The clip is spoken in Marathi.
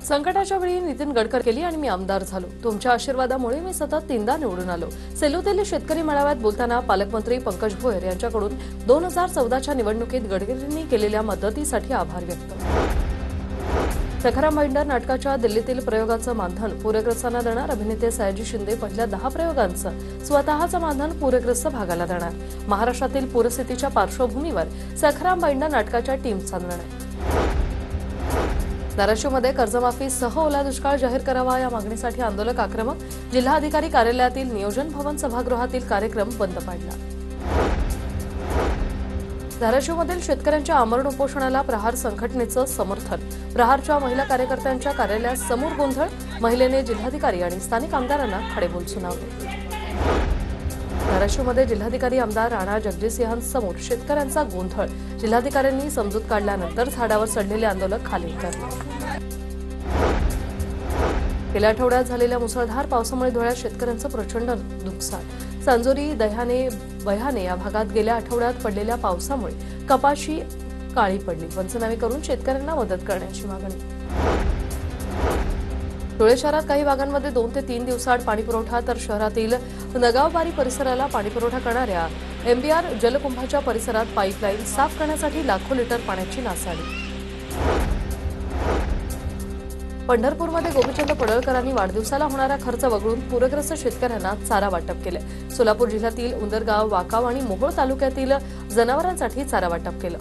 संकटाच्या वेळी नितीन गडकरी केली आणि मी आमदार झालो। तुमच्या आशीर्वादामुळे मी सतत 3दा निवडून आलो। सेलूतील शेतकरी मेळाव्यात बोलताना पालकमंत्री पंकज भोयर यांच्याकडून 2014च्या निवडणुकीत गडकरींनी केलेल्या मदतीसाठी आभार व्यक्त। सखाराम भाईंदर नाटकाच्या दिल्लीतील प्रयोगाचं मानधन पूरग्रस्तांना देणार। अभिनेते सयाजी शिंदे पहिल्या 10 प्रयोगांचं स्वतःचं मानधन पूरग्रस्त भागाला देणार। महाराष्ट्रातील पूरस्थितीच्या पार्श्वभूमीवर सखाराम भाईंदर नाटकाच्या टीमचा निर्णय। धाराशिवमध्ये कर्जमाफीसह ओला दुष्काळ जाहीर करावा या मागणीसाठी आंदोलक आक्रमक। जिल्हाधिकारी कार्यालयातील नियोजन भवन सभागृहातील कार्यक्रम बंद पाडला। धाराशिवमधील शेतकऱ्यांच्या आमरण उपोषणाला प्रहार संघटनेचं समर्थन। प्रहारच्या महिला कार्यकर्त्यांच्या कार्यालयासमोर गोंधळ। महिलेने जिल्हाधिकारी आणि स्थानिक आमदारांना खडेबोल सुनावले। धाराशिवमध्ये जिल्हाधिकारी आमदार राणा जगजितसिंहांसमोर शेतकऱ्यांचा गोंधळ। जिल्हाधिकाऱ्यांनी समजूत काढल्यानंतर झाडावर चढलेले आंदोलक खाली उतरले। गेल्या आठवड्यात झालेल्या मुसळधार पावसामुळे धुळ्यात शेतकऱ्यांचं प्रचंड नुकसान। सांजोरी दह्याने बह्याने या भागात गेल्या आठवड्यात पडलेल्या पावसामुळे कपाशी काळी पडली। पंचनामे करून शेतकऱ्यांना मदत करण्याची मागणी। धुळे शहरात काही भागांमध्ये 2 ते 3 दिवसाआड पाणीपुरवठा तर शहरातील नगावबारी परिसराला पाणीपुरवठा करणाऱ्या एमबीआर जलकुंभाच्या परिसरात पाईपलाईन साफ करण्यासाठी लाखो लिटर पाण्याची नासाडी। पंढरपूरमध्ये गोपीचंद पडळकरांनी वाढदिवसाला होणारा खर्च वगळून पूरग्रस्त शेतकऱ्यांना चारा वाटप केले। सोलापूर जिल्ह्यातील उंदरगाव, वाकाव आणि मोहोळ तालुक्यातील जनावरांसाठी चारा वाटप केलं।